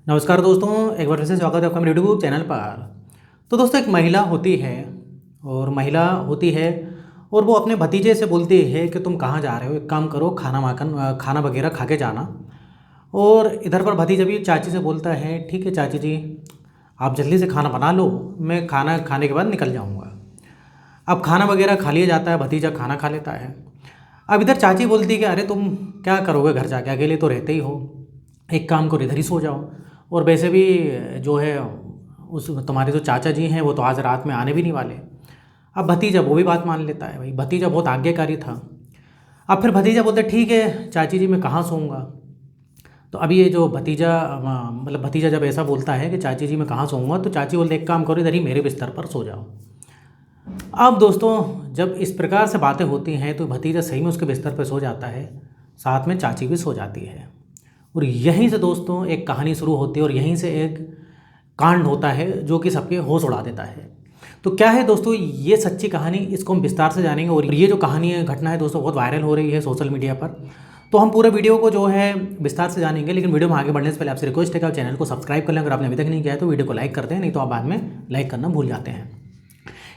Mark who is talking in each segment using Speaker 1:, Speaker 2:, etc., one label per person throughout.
Speaker 1: नमस्कार दोस्तों, एक बार फिर से स्वागत है आपका मेरे यूट्यूब चैनल पर। तो दोस्तों, एक महिला होती है और वो अपने भतीजे से बोलती है कि तुम कहाँ जा रहे हो, एक काम करो, खाना वगैरह खा के जाना। और इधर पर भतीजा भी चाची से बोलता है, ठीक है चाची जी, आप जल्दी से खाना बना लो, मैं खाना खाने के बाद निकल जाऊँगा। अब खाना वगैरह खा लिया जाता है, भतीजा खाना खा लेता है। अब इधर चाची बोलती है कि अरे तुम क्या करोगे घर जाके, अकेले तो रहते ही हो, एक काम करो इधर ही सो जाओ। और वैसे भी जो है उस तुम्हारे जो चाचा जी हैं वो तो आज रात में आने भी नहीं वाले। अब भतीजा वो भी बात मान लेता है, भाई भतीजा बहुत आज्ञाकारी था। अब फिर भतीजा बोलता है ठीक है चाची जी, मैं कहाँ सोऊंगा। तो अभी ये जो भतीजा मतलब भतीजा जब ऐसा बोलता है कि चाची जी मैं कहाँ सोऊंगा, तो चाची बोलते एक काम करो, इधर ही मेरे बिस्तर पर सो जाओ। अब दोस्तों, जब इस प्रकार से बातें होती हैं तो भतीजा सही में उसके बिस्तर पर सो जाता है, साथ में चाची भी सो जाती है। और यहीं से दोस्तों एक कहानी शुरू होती है और यहीं से एक कांड होता है जो कि सबके होश उड़ा देता है। तो क्या है दोस्तों ये सच्ची कहानी, इसको हम विस्तार से जानेंगे। और ये जो कहानी है, घटना है दोस्तों, बहुत वायरल हो रही है सोशल मीडिया पर। तो हम पूरे वीडियो को जो है विस्तार से जानेंगे, लेकिन वीडियो में आगे बढ़ने से पहले आपसे रिक्वेस्ट है कि आप चैनल को सब्सक्राइब कर लें। अगर आपने अभी तक नहीं किया है तो वीडियो को लाइक करते हैं, नहीं तो आप बाद में लाइक करना भूल जाते हैं।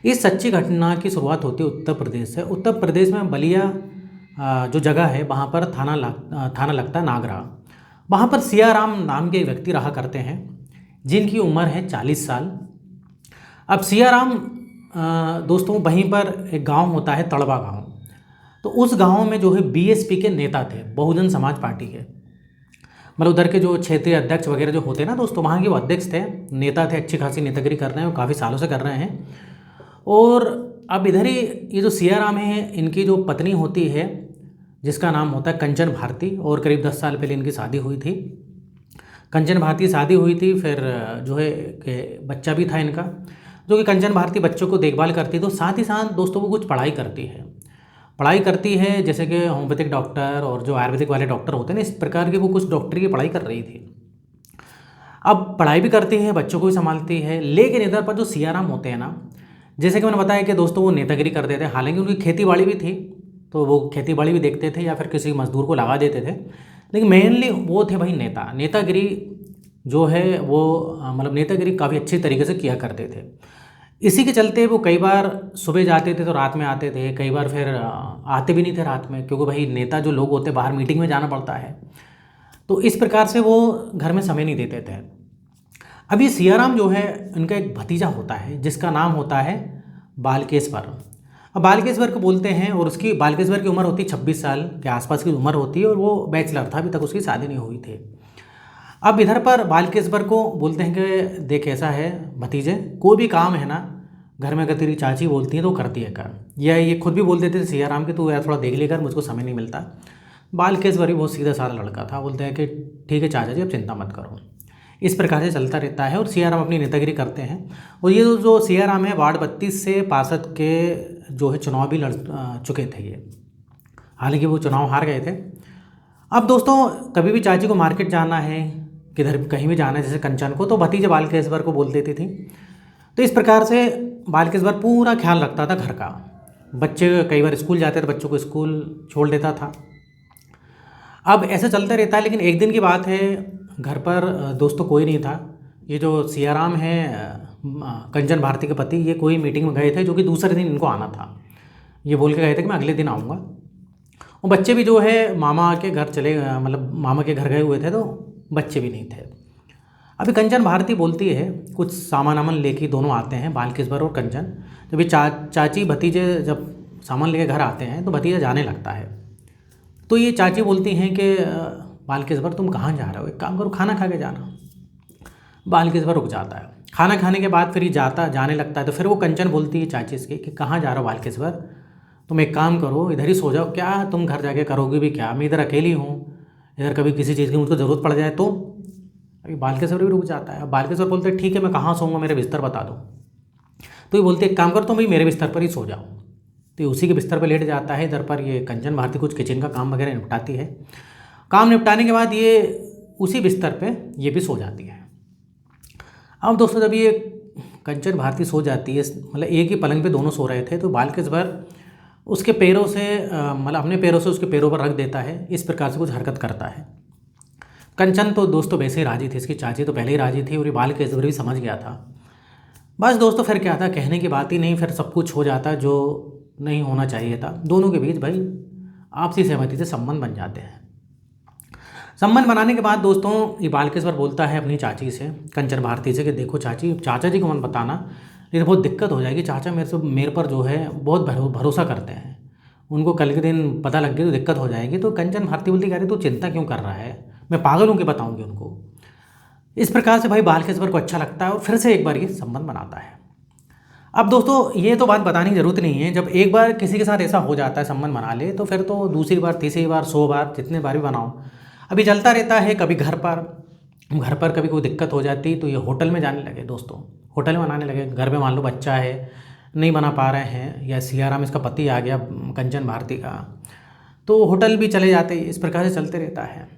Speaker 1: इस सच्ची घटना की शुरुआत होती है उत्तर प्रदेश से। उत्तर प्रदेश में बलिया जो जगह है वहाँ पर थाना लगता है नागरा। वहाँ पर सियाराम नाम के एक व्यक्ति रहा करते हैं, जिनकी उम्र है 40 साल। अब सियाराम दोस्तों वहीं पर एक गांव होता है तड़वा गांव। तो उस गांव में जो है बीएसपी के नेता थे, बहुजन समाज पार्टी के, मतलब उधर के जो क्षेत्रीय अध्यक्ष वगैरह जो होते हैं ना दोस्तों, वहाँ के वो अध्यक्ष थे, नेता थे, अच्छी खासी नेतागिरी कर रहे हैं और काफ़ी सालों से कर रहे हैं। और अब इधर ही ये जो सियाराम है, इनकी जो पत्नी होती है जिसका नाम होता है कंचन भारती, और करीब 10 साल पहले इनकी शादी हुई थी। कंचन भारती शादी हुई थी, फिर जो है कि बच्चा भी था इनका, जो कि कंचन भारती बच्चों को देखभाल करती, तो साथ ही साथ दोस्तों वो कुछ पढ़ाई करती है जैसे कि होम्योपैथिक डॉक्टर और जो आयुर्वेदिक वाले डॉक्टर होते हैं ना, इस प्रकार की वो कुछ डॉक्टरी की पढ़ाई कर रही थी। अब पढ़ाई भी करती है, बच्चों को भी संभालती है, लेकिन इधर पर जो सियाराम होते हैं ना, जैसे कि मैंने बताया कि दोस्तों वो नेतागिरी करते थे। हालांकि उनकी खेती बाड़ी भी थी, तो वो खेती बाड़ी भी देखते थे या फिर किसी मजदूर को लगा देते थे, लेकिन मेनली वो थे भाई नेतागिरी जो है वो मतलब नेतागिरी काफ़ी अच्छी तरीके से किया करते थे। इसी के चलते वो कई बार सुबह जाते थे तो रात में आते थे, कई बार फिर आते भी नहीं थे रात में, क्योंकि भाई नेता जो लोग होते बाहर मीटिंग में जाना पड़ता है, तो इस प्रकार से वो घर में समय नहीं देते थे। अभी सियाराम जो है, उनका एक भतीजा होता है जिसका नाम होता है बालकेश्वर। अब बालकेश्वर को बोलते हैं, और उसकी बालकेश्वर की उम्र होती है 26 साल के आसपास की उम्र होती है, और वो बैचलर था, अभी तक उसकी शादी नहीं हुई थी। अब इधर पर बालकेश्वर को बोलते हैं कि देख ऐसा है भतीजे, कोई भी काम है ना घर में, अगर तेरी चाची बोलती है तो करती है कर, या ये खुद भी बोल देते थे सियाराम के, तू यार थोड़ा देख लिया कर, मुझको समय नहीं मिलता। बालकेश्वर भी बहुत सीधा साधा लड़का था, बोलते हैं कि ठीक है चाचा जी, अब चिंता मत करो। इस प्रकार से चलता रहता है और सियाराम अपनी नेतागिरी करते हैं। और ये जो सियाराम है, वार्ड 32 से पार्षद के जो है चुनाव भी लड़ चुके थे ये, हालांकि वो चुनाव हार गए थे। अब दोस्तों, कभी भी चाची को मार्केट जाना है, किधर कहीं भी जाना है, जैसे कंचन को, तो भतीजे बालकेश्वर को बोल देती थी। तो इस प्रकार से बालकेश्वर पूरा ख्याल रखता था घर का। बच्चे कई बार स्कूल जाते थे, बच्चों को स्कूल छोड़ देता था। अब ऐसा चलता रहता है, लेकिन एक दिन की बात है, घर पर दोस्तों कोई नहीं था। ये जो सियाराम है, कंचन भारती के पति, ये कोई मीटिंग में गए थे, जो कि दूसरे दिन इनको आना था। ये बोल के गए थे कि मैं अगले दिन आऊँगा। और बच्चे भी जो है मामा के घर मतलब मामा के घर गए हुए थे, तो बच्चे भी नहीं थे। अभी कंचन भारती बोलती है, कुछ सामान वामान लेके दोनों आते हैं, बालकेश्वर और कंचन। जब ये चाची भतीजे जब सामान लेके घर आते हैं तो भतीजा जाने लगता है। तो ये चाची बोलती हैं कि बालकेश्वर तुम कहाँ जा रहे हो, एक काम करो खाना खा के जाना। बालकेश्वर रुक जाता है, खाना खाने के बाद फिर ये जाने लगता है। तो फिर वो कंचन बोलती है चाची से कि कहाँ जा रहे हो बालकेश्वर, तुम एक काम करो इधर ही सो जाओ, क्या तुम घर जाके करोगे भी क्या, मैं इधर अकेली हूँ, इधर कभी किसी चीज़ की मुझको ज़रूरत पड़ जाए तो। अभी बालकेश्वर भी रुक जाता है। अब बालकेश्वर बोलते हैं ठीक है मैं कहाँ सोऊंगा, मेरे बिस्तर बता दो। तो ये बोलते एक काम करो तुम भाई मेरे बिस्तर पर ही सो जाओ। तो ये उसी के बिस्तर पर लेट जाता है। इधर पर ये कंचन भारती कुछ किचन का काम वगैरह निपटाती है। काम निपटाने के बाद ये उसी बिस्तर पे ये भी सो जाती है। अब दोस्तों, जब ये कंचन भारती सो जाती है, मतलब एक ही पलंग पे दोनों सो रहे थे, तो बालकेश्वर उसके पैरों से मतलब अपने पैरों से उसके पैरों पर रख देता है, इस प्रकार से कुछ हरकत करता है। कंचन तो दोस्तों वैसे ही राजी थी, इसकी चाची तो पहले ही राजी थी और ये बाल केसवर भी समझ गया था। बस दोस्तों फिर क्या था, कहने की बात ही नहीं, फिर सब कुछ हो जाता जो नहीं होना चाहिए था। दोनों के बीच भाई आपसी सहमति से संबंध बन जाते हैं। संबंध बनाने के बाद दोस्तों ये बालकेश्वर बोलता है अपनी चाची से, कंचन भारती से, कि देखो चाची, चाचा जी को मत बताना, नहीं तो बहुत दिक्कत हो जाएगी। चाचा मेरे पर जो है बहुत भरोसा करते हैं, उनको कल के दिन पता लग गया तो दिक्कत हो जाएगी। तो कंचन भारती बोलती, कह रही तू चिंता क्यों कर रहा है, मैं पागल हूँ कि बताऊँगी उनको। इस प्रकार से भाई बालकेश्वर को अच्छा लगता है और फिर से एक बार ये संबंध बनाता है। अब दोस्तों ये तो बात बताने की ज़रूरत नहीं है, जब एक बार किसी के साथ ऐसा हो जाता है, संबंध बना ले, तो फिर तो दूसरी बार, तीसरी बार, 100 बार, जितने बार भी बनाओ। अभी चलता रहता है। कभी घर पर कभी कोई दिक्कत हो जाती तो ये होटल में जाने लगे दोस्तों, होटल में बनाने लगे। घर में मान लो बच्चा है, नहीं बना पा रहे हैं, या सियाराम इसका पति आ गया कंचन भारती का, तो होटल भी चले जाते। इस प्रकार से चलते रहता है।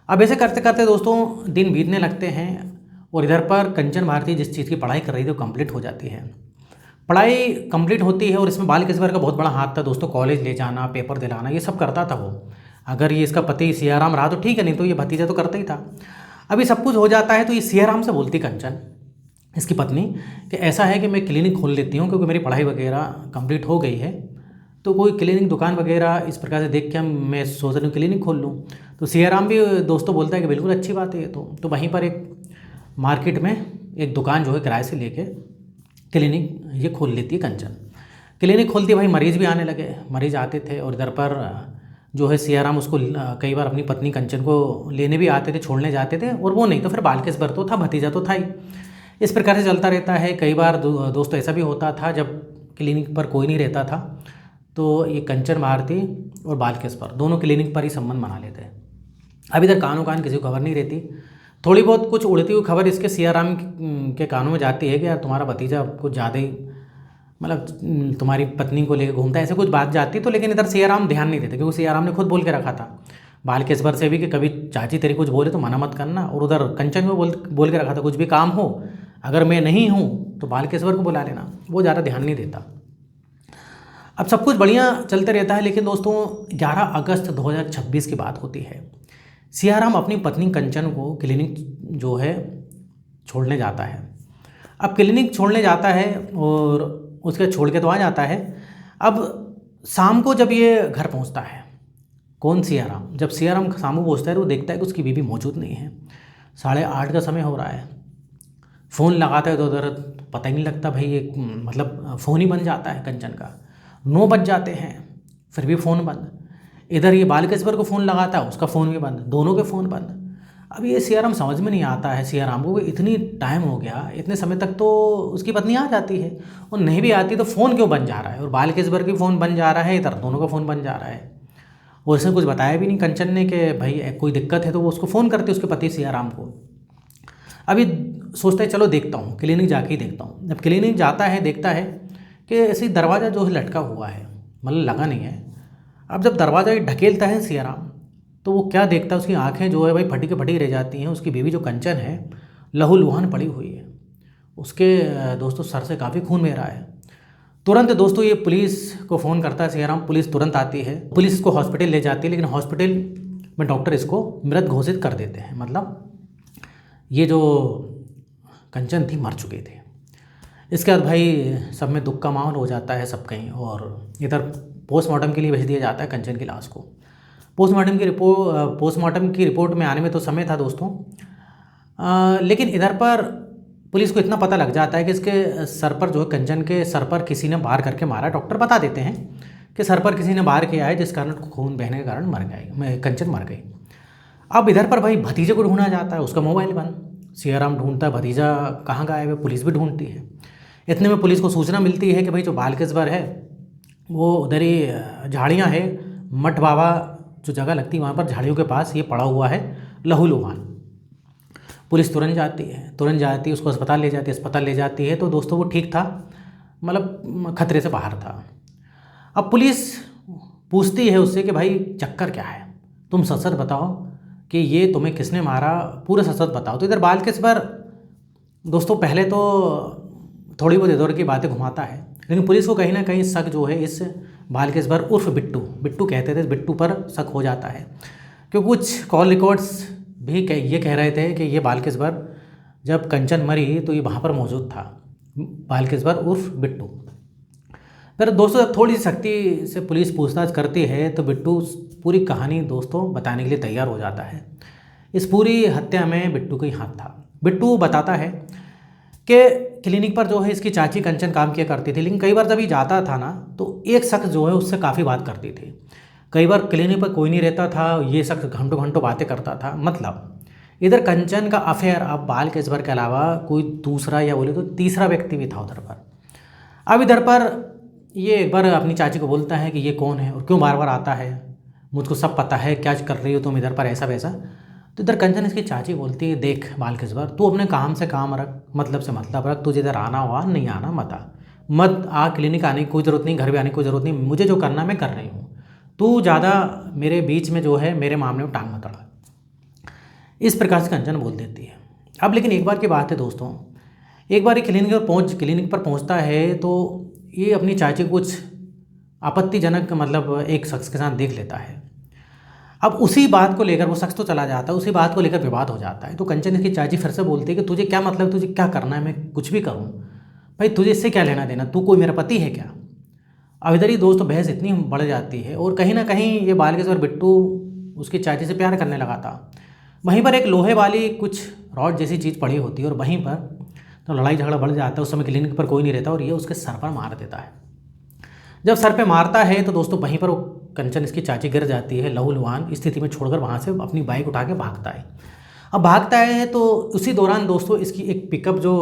Speaker 1: अब ऐसे करते करते दोस्तों दिन बीतने लगते हैं और इधर पर कंचन भारती जिस चीज़ की पढ़ाई कर रही थी वो कंप्लीट हो जाती है। पढ़ाई कंप्लीट होती है और इसमें बालकेश्वर का बहुत बड़ा हाथ था दोस्तों, कॉलेज ले जाना, पेपर दिलाना, ये सब करता था वो। अगर ये इसका पति सियाराम रहा तो ठीक है, नहीं तो ये भतीजा तो करता ही था। अभी सब कुछ हो जाता है तो ये सियाराम से बोलती कंचन, इसकी पत्नी, कि ऐसा है कि मैं क्लिनिक खोल लेती हूँ क्योंकि मेरी पढ़ाई वगैरह कंप्लीट हो गई है, तो कोई क्लिनिक दुकान वगैरह इस प्रकार से देख के मैं सोच रही हूँ क्लिनिक खोल लूँ। तो सियाराम भी दोस्तों बोलता है कि बिल्कुल अच्छी बात है ये तो वहीं पर एक मार्केट में एक दुकान जो है किराए से लेके क्लिनिक ये खोल लेती है कंचन। क्लिनिक खोलती है भाई, मरीज़ भी आने लगे, मरीज़ आते थे और इधर पर जो है सियाराम उसको कई बार अपनी पत्नी कंचन को लेने भी आते थे, छोड़ने जाते थे, और वो नहीं तो फिर बालकेश्वर तो था, भतीजा तो था ही। इस प्रकार से चलता रहता है। कई बार दोस्तों ऐसा भी होता था जब क्लिनिक पर कोई नहीं रहता था तो ये कंचन भारती और बालकेश्वर दोनों क्लिनिक पर ही संबंध बना लेते हैं। अब इधर कानों कान किसी को खबर नहीं रहती, थोड़ी बहुत कुछ उड़ती हुई खबर इसके सियाराम के कानों में जाती है कि यार तुम्हारा भतीजा कुछ ज़्यादा ही, मतलब तुम्हारी पत्नी को लेकर घूमता है, ऐसे कुछ बात जाती। तो लेकिन इधर सियाराम ध्यान नहीं देते क्योंकि सियाराम ने खुद बोल के रखा था बालकेश्वर से भी कि कभी चाची तेरी कुछ बोले तो मना मत करना, और उधर कंचन को बोल के रखा था कुछ भी काम हो अगर मैं नहीं हूँ तो बालकेश्वर को बुला लेना। वो ज़्यादा ध्यान नहीं देता। अब सब कुछ बढ़िया चलते रहता है। लेकिन दोस्तों 11 अगस्त 2026 की बात होती है। सियाराम अपनी पत्नी कंचन को क्लिनिक जो है छोड़ने जाता है। अब क्लिनिक छोड़ने जाता है और उसके छोड़ के तो आ जाता है। अब शाम को जब ये घर पहुंचता है, कौन, सियाराम, जब सियाराम शाम को पहुंचता है तो वो देखता है कि उसकी बीवी मौजूद नहीं है। 8:30 का समय हो रहा है। फ़ोन लगाता है तो उधर पता ही नहीं लगता भाई, ये मतलब फ़ोन ही बंद जाता है कंचन का। 9 बज जाते हैं फिर भी फ़ोन बंद। इधर ये बालकेश्वर को फ़ोन लगाता है, उसका फ़ोन भी बंद, दोनों के फ़ोन बंद। अब ये सियाराम समझ में नहीं आता है सियाराम को, इतनी टाइम हो गया, इतने समय तक तो उसकी पत्नी आ जाती है और नहीं भी आती तो फ़ोन क्यों बन जा रहा है, और बालकेश्वर की फ़ोन बन जा रहा है, इधर दोनों का फ़ोन बन जा रहा है। और इसने कुछ बताया भी नहीं कंचन ने कि भाई कोई दिक्कत है, तो वो उसको फ़ोन करते उसके पति सियाराम को। अभी सोचता है चलो देखता हूँ, क्लिनिक जाके ही देखता हूँ। जब क्लिनिक जाता है देखता है कि ऐसे दरवाज़ा जो है लटका हुआ है, मतलब लगा नहीं है। अब जब दरवाज़ा ढकेलता है सियाराम तो वो क्या देखता है, उसकी आंखें जो है भाई फटी के फटी रह जाती हैं। उसकी बीवी जो कंचन है लहूलुहान पड़ी हुई है, उसके दोस्तों सर से काफ़ी खून बह रहा है। तुरंत दोस्तों ये पुलिस को फ़ोन करता है सियाराम, पुलिस तुरंत आती है, पुलिस इसको हॉस्पिटल ले जाती है। लेकिन हॉस्पिटल में डॉक्टर इसको मृत घोषित कर देते हैं, मतलब ये जो कंचन थी मर चुकी थी। इसके बाद भाई सब में दुख का माहौल हो जाता है सब कहीं, और इधर पोस्टमार्टम के लिए भेज दिया जाता है कंचन की लाश को। पोस्टमार्टम की रिपोर्ट में आने में तो समय था दोस्तों, लेकिन इधर पर पुलिस को इतना पता लग जाता है कि इसके सर पर जो है, कंचन के सर पर किसी ने वार करके मारा। डॉक्टर बता देते हैं कि सर पर किसी ने वार किया है जिस कारण खून बहने के कारण कंचन मर गई। अब इधर पर भाई भतीजे को ढूंढा जाता है, उसका मोबाइल बंद। सियाराम ढूंढता है भतीजा कहाँ गायब है, पुलिस भी ढूंढती है। इतने में पुलिस को सूचना मिलती है कि भाई जो बालकेश्वर है वो उधर ही झाड़ियाँ है, मठ बाबा जो जगह लगती है वहाँ पर झाड़ियों के पास ये पड़ा हुआ है लहूलुहान। पुलिस तुरंत जाती है, उसको अस्पताल ले जाती है। तो दोस्तों वो ठीक था, मतलब खतरे से बाहर था। अब पुलिस पूछती है उससे कि भाई चक्कर क्या है, तुम सच सच बताओ कि ये तुम्हें किसने मारा, पूरा सच सच बताओ। तो इधर बालकेश्वर दोस्तों पहले तो थोड़ी बहुत इधर की बातें घुमाता है, लेकिन पुलिस को कहीं ना कहीं शक जो है इस बालकेश्वर उर्फ बिट्टू कहते थे, बिट्टू पर शक हो जाता है। क्योंकि कुछ कॉल रिकॉर्ड्स ये कह रहे थे कि ये बालकेश्वर जब कंचन मरी तो ये वहाँ पर मौजूद था, बालकेश्वर उर्फ बिट्टू। फिर दोस्तों जब थोड़ी सी सख्ती से पुलिस पूछताछ करती है तो बिट्टू पूरी कहानी दोस्तों बताने के लिए तैयार हो जाता है। इस पूरी हत्या में बिट्टू का ही हाथ था। बिट्टू बताता है कि क्लिनिक पर जो है इसकी चाची कंचन काम किया करती थी, लेकिन कई बार जब ये जाता था ना तो एक शख्स जो है उससे काफ़ी बात करती थी। कई बार क्लिनिक पर कोई नहीं रहता था, ये शख्स घंटों घंटों बातें करता था। मतलब इधर कंचन का अफेयर अब बालकेश्वर के अलावा कोई दूसरा या बोले तो तीसरा व्यक्ति भी था उधर पर। अब इधर पर ये एक बार अपनी चाची को बोलता है कि ये कौन है और क्यों बार बार आता है, मुझको सब पता है, क्या कर रही हो तुम इधर पर, ऐसा वैसा। तो इधर कंचन इसकी चाची बोलती है, देख बालकेश्वर तू अपने काम से काम रख, मतलब से मतलब रख, तुझे इधर आना हुआ नहीं आना मत आ, क्लिनिक आने की कोई ज़रूरत नहीं, घर भी आने की कोई ज़रूरत नहीं, मुझे जो करना मैं कर रही हूँ, तू ज़्यादा मेरे बीच में जो है मेरे मामले में टांग मत अड़ा। इस प्रकार से कंचन बोल देती है। अब लेकिन एक बार की बात है दोस्तों, एक बार ये क्लिनिक पर पहुंचता है तो ये अपनी चाची को कुछ आपत्तिजनक मतलब एक शख्स के साथ देख लेता है। अब उसी बात को लेकर वो शख्स तो चला जाता है, उसी बात को लेकर विवाद हो जाता है। तो कंचन इसकी चाची फिर से बोलती है कि तुझे क्या मतलब, तुझे क्या करना है, मैं कुछ भी करूँ भाई, तुझे इससे क्या लेना देना, तू कोई मेरा पति है क्या। अब इधर ही दोस्तों बहस इतनी बढ़ जाती है और कहीं ना कहीं ये बालकेश्वर बिट्टू उसकी चाची से प्यार करने लगा था। वहीं पर एक लोहे वाली कुछ रॉड जैसी चीज़ पड़ी होती है और वहीं पर तो लड़ाई झगड़ा बढ़ जाता है। उस समय क्लिनिक पर कोई नहीं रहता और ये उसके सर पर मार देता है। जब सर पे मारता है तो दोस्तों वहीं पर वो कंचन इसकी चाची गिर जाती है, लहूलुहान स्थिति में छोड़कर वहाँ से अपनी बाइक उठा के भागता है। अब भागता है तो उसी दौरान दोस्तों इसकी एक पिकअप जो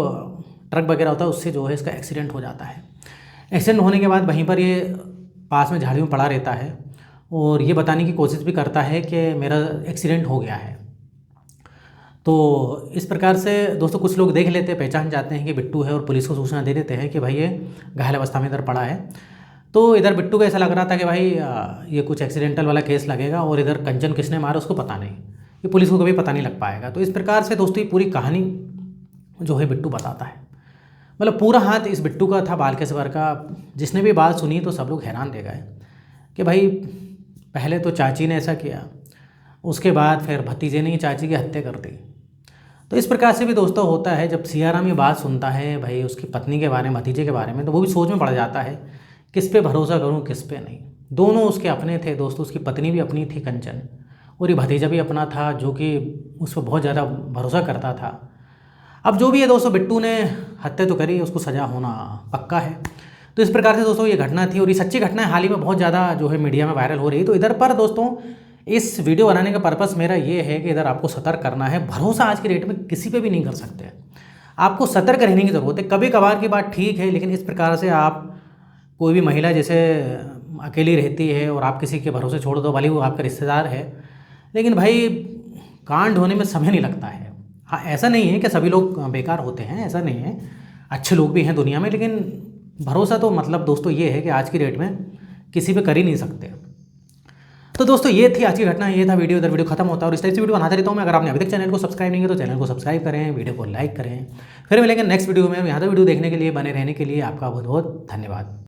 Speaker 1: ट्रक वगैरह होता है उससे जो है इसका एक्सीडेंट हो जाता है। एक्सीडेंट होने के बाद वहीं पर ये पास में झाड़ियों में पड़ा रहता है और ये बताने की कोशिश भी करता है कि मेरा एक्सीडेंट हो गया है। तो इस प्रकार से दोस्तों कुछ लोग देख लेते हैं, पहचान जाते हैं कि बिट्टू है और पुलिस को सूचना दे देते हैं कि भाई ये घायल अवस्था में इधर पड़ा है। तो इधर बिट्टू को ऐसा लग रहा था कि भाई ये कुछ एक्सीडेंटल वाला केस लगेगा और इधर कंचन किसने मारा उसको पता नहीं, ये पुलिस को कभी पता नहीं लग पाएगा। तो इस प्रकार से दोस्तों ये पूरी कहानी जो है बिट्टू बताता है। मतलब पूरा हाथ इस बिट्टू का था, बालकेश्वर का। जिसने भी बात सुनी तो सब लोग हैरान रह गए कि भाई पहले तो चाची ने ऐसा किया, उसके बाद फिर भतीजे ने ही चाची की हत्या कर दी। तो इस प्रकार से भी दोस्तों होता है, जब सियाराम ये बात सुनता है भाई उसकी पत्नी के बारे में, भतीजे के बारे में, तो वो भी सोच में पड़ जाता है किस पे भरोसा करूं किस पे नहीं। दोनों उसके अपने थे दोस्तों, उसकी पत्नी भी अपनी थी कंचन और ये भतीजा भी अपना था जो कि उस पर बहुत ज़्यादा भरोसा करता था। अब जो भी है दोस्तों, बिट्टू ने हत्या तो करी, उसको सज़ा होना पक्का है। तो इस प्रकार से दोस्तों ये घटना थी और ये सच्ची घटना हाल ही में बहुत ज़्यादा जो है मीडिया में वायरल हो रही है। तो इधर पर दोस्तों इस वीडियो बनाने का पर्पस मेरा ये है कि इधर आपको सतर्क करना है। भरोसा आज की डेट में किसी पे भी नहीं कर सकते, आपको सतर्क रहने की ज़रूरत है। कभी कभार की बात ठीक है, लेकिन इस प्रकार से आप कोई भी महिला जैसे अकेली रहती है और आप किसी के भरोसे छोड़ दो, भले वो आपका रिश्तेदार है, लेकिन भाई कांड होने में समय नहीं लगता है। हाँ, ऐसा नहीं है कि सभी लोग बेकार होते हैं, ऐसा नहीं है, अच्छे लोग भी हैं दुनिया में, लेकिन भरोसा तो मतलब दोस्तों ये है कि आज की डेट में किसी पे कर ही नहीं सकते। तो दोस्तों ये थी आज की घटना, ये था वीडियो। इधर वीडियो खत्म होता है और इस टाइप से वीडियो बनाता रहता हूँ मैं। अगर आपने अभी तक चैनल को सब्सक्राइब नहीं किया तो चैनल को सब्सक्राइब करें, वीडियो को लाइक करें। फिर मिलेंगे नेक्स्ट वीडियो में। यहाँ तक वीडियो देखने के लिए, बने रहने के लिए आपका बहुत बहुत धन्यवाद।